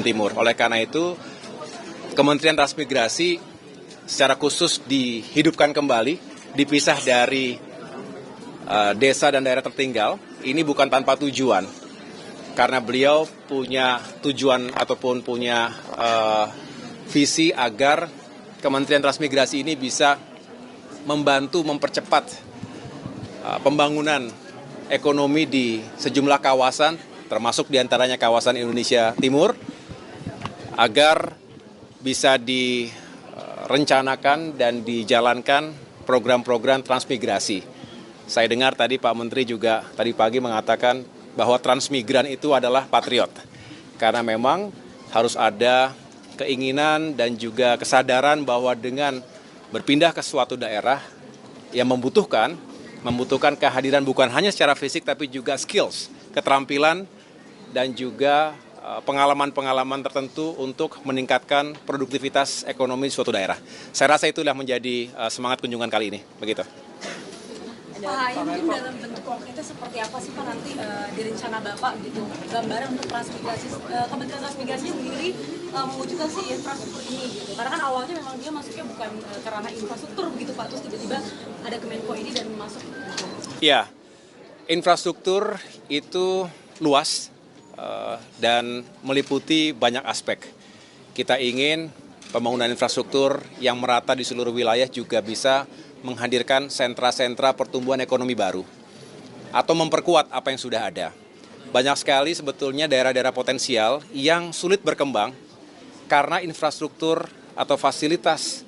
Timur. Oleh karena itu, Kementerian Transmigrasi secara khusus dihidupkan kembali, dipisah dari desa dan daerah tertinggal. Ini bukan tanpa tujuan, karena beliau punya tujuan ataupun punya visi agar Kementerian Transmigrasi ini bisa membantu mempercepat pembangunan ekonomi di sejumlah kawasan, termasuk diantaranya kawasan Indonesia Timur, agar bisa direncanakan dan dijalankan program-program transmigrasi. Saya dengar tadi Pak Menteri juga tadi pagi mengatakan bahwa transmigran itu adalah patriot, karena memang harus ada keinginan dan juga kesadaran bahwa dengan berpindah ke suatu daerah yang membutuhkan kehadiran bukan hanya secara fisik tapi juga skills, keterampilan dan juga pengalaman-pengalaman tertentu untuk meningkatkan produktivitas ekonomi suatu daerah. Saya rasa itulah menjadi semangat kunjungan kali ini, begitu. Pak, mungkin dalam bentuk konkretnya seperti apa sih Pak nanti di rencana Bapak gitu, gambaran untuk transmigrasi, Kementerian Transmigrasi sendiri mewujudkan si infrastruktur ini gitu. Karena kan awalnya memang dia masuknya bukan ke ranah infrastruktur begitu Pak, terus tiba-tiba ada Kemenko ini dan masuk. Ya, infrastruktur itu luas dan meliputi banyak aspek. Kita ingin pembangunan infrastruktur yang merata di seluruh wilayah juga bisa menghadirkan sentra-sentra pertumbuhan ekonomi baru atau memperkuat apa yang sudah ada. Banyak sekali sebetulnya daerah-daerah potensial yang sulit berkembang karena infrastruktur atau fasilitas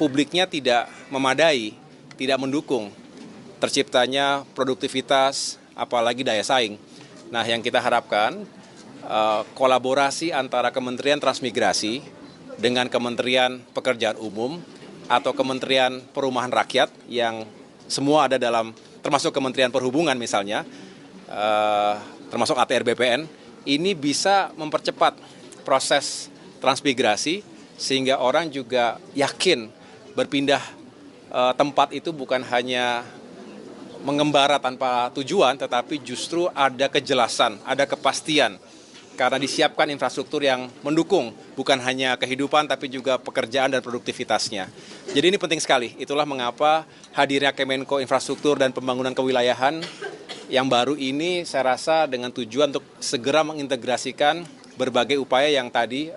publiknya tidak memadai, tidak mendukung terciptanya produktivitas, apalagi daya saing. Nah, yang kita harapkan kolaborasi antara Kementerian Transmigrasi dengan Kementerian Pekerjaan Umum atau Kementerian Perumahan Rakyat yang semua ada dalam, termasuk Kementerian Perhubungan misalnya, termasuk ATR BPN, ini bisa mempercepat proses transmigrasi sehingga orang juga yakin berpindah tempat itu bukan hanya mengembara tanpa tujuan, tetapi justru ada kejelasan, ada kepastian. Karena disiapkan infrastruktur yang mendukung bukan hanya kehidupan tapi juga pekerjaan dan produktivitasnya. Jadi ini penting sekali. Itulah mengapa hadirnya Kemenko Infrastruktur dan Pembangunan Kewilayahan yang baru ini saya rasa dengan tujuan untuk segera mengintegrasikan berbagai upaya yang tadi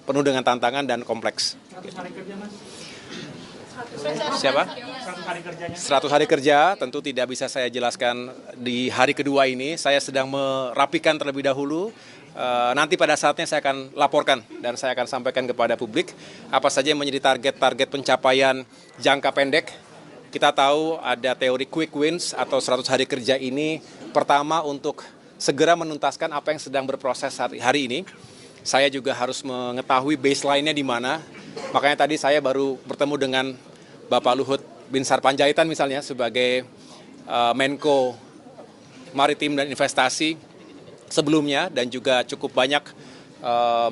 penuh dengan tantangan dan kompleks. 100 hari kerja, Mas. Siapa? 100 hari kerjanya. 100 hari kerja tentu tidak bisa saya jelaskan di hari kedua ini. Saya sedang merapikan terlebih dahulu. Nanti pada saatnya saya akan laporkan dan saya akan sampaikan kepada publik apa saja yang menjadi target-target pencapaian jangka pendek. Kita tahu ada teori quick wins atau 100 hari kerja ini pertama untuk segera menuntaskan apa yang sedang berproses hari ini. Saya juga harus mengetahui baseline-nya di mana. Makanya tadi saya baru bertemu dengan Bapak Luhut Binsar Panjaitan misalnya sebagai Menko Maritim dan Investasi sebelumnya dan juga cukup banyak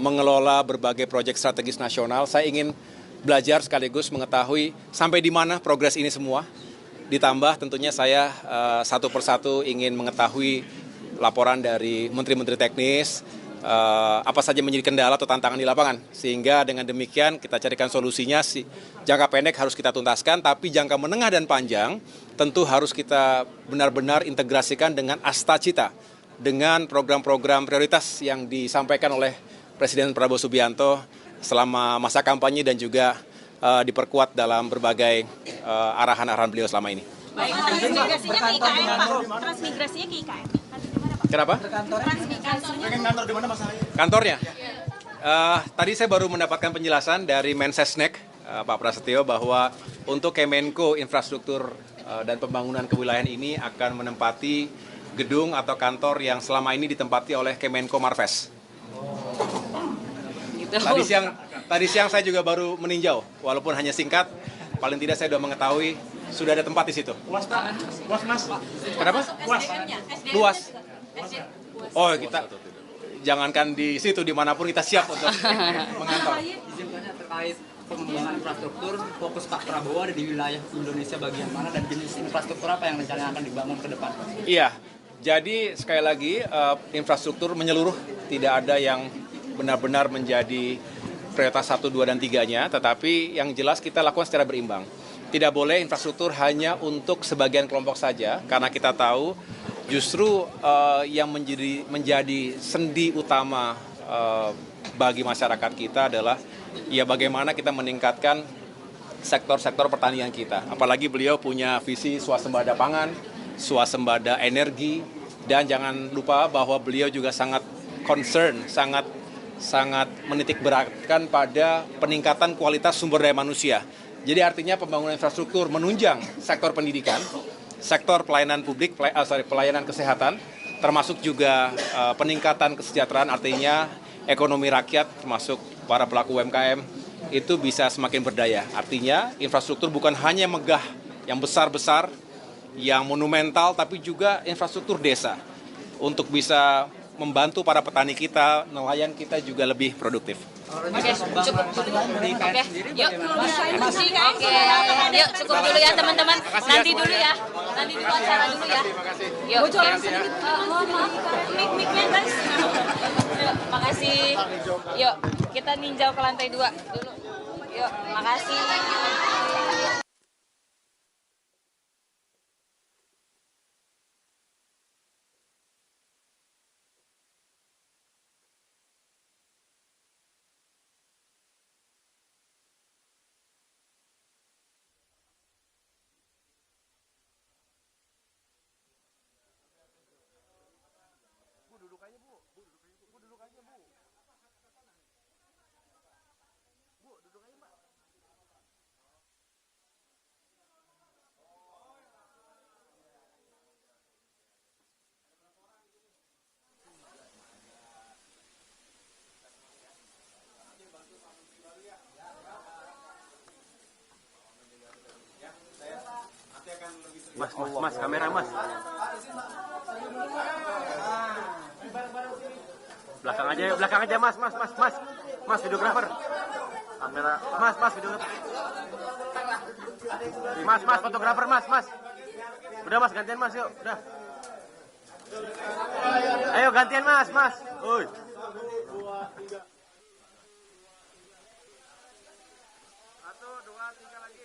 mengelola berbagai proyek strategis nasional. Saya ingin belajar sekaligus mengetahui sampai di mana progres ini semua. Ditambah tentunya saya satu persatu ingin mengetahui laporan dari menteri-menteri teknis, apa saja menjadi kendala atau tantangan di lapangan. Sehingga dengan demikian kita carikan solusinya. Jangka pendek harus kita tuntaskan, tapi jangka menengah dan panjang tentu harus kita benar-benar integrasikan dengan Astacita, dengan program-program prioritas yang disampaikan oleh Presiden Prabowo Subianto selama masa kampanye dan juga diperkuat dalam berbagai arahan-arahan beliau selama ini. Baik, transmigrasinya ke IKN, Pak. Transmigrasinya ke IKN. Kenapa? Kantor di mana, Mas? Kantornya? Tadi saya baru mendapatkan penjelasan dari Mensesnek, Pak Prasetyo, bahwa untuk Kemenko Infrastruktur dan Pembangunan Kewilayahan ini akan menempati gedung atau kantor yang selama ini ditempati oleh Kemenko Marves. Tadi siang saya juga baru meninjau, walaupun hanya singkat, paling tidak saya sudah mengetahui sudah ada tempat di situ. Luas, Pak. Luas, Mas. Kenapa? Luas. Oh, kita jangankan di situ, dimanapun kita siap untuk mengantor. Izinkannya terkait pengembangan infrastruktur, fokus Pak Prabowo ada di wilayah Indonesia bagian mana dan jenis infrastruktur apa yang rencananya akan dibangun ke depan? Iya, jadi sekali lagi infrastruktur menyeluruh, tidak ada yang benar-benar menjadi prioritas 1, 2, dan 3-nya, tetapi yang jelas kita lakukan secara berimbang. Tidak boleh infrastruktur hanya untuk sebagian kelompok saja, karena kita tahu justru yang menjadi sendi utama bagi masyarakat kita adalah ya bagaimana kita meningkatkan sektor-sektor pertanian kita. Apalagi beliau punya visi swasembada pangan, swasembada energi, dan jangan lupa bahwa beliau juga sangat concern, sangat menitik beratkan pada peningkatan kualitas sumber daya manusia. Jadi artinya pembangunan infrastruktur menunjang sektor pendidikan, sektor pelayanan publik, pelayanan kesehatan, termasuk juga peningkatan kesejahteraan, artinya ekonomi rakyat, termasuk para pelaku UMKM, itu bisa semakin berdaya. Artinya infrastruktur bukan hanya megah yang besar-besar, yang monumental, tapi juga infrastruktur desa untuk bisa membantu para petani kita, nelayan kita juga lebih produktif. Oke, cukup dulu. Oke, yuk. Oke, yuk cukup dulu ya teman-teman. Nanti dulu ya. Nanti dulu acara dulu ya. Yuk. Bocoran sedikit, mohon maaf, mic-nya guys. Yuk, makasih. Yuk, kita ninjau ke lantai 2 dulu. Yuk, makasih. Mas, kamera mas. Belakang aja mas, videografer. Kamera, mas, videografer. Mas, fotografer mas. Udah mas, gantian mas, yuk, udah. Ayo gantian mas. Uy. 1, 2, 3 lagi.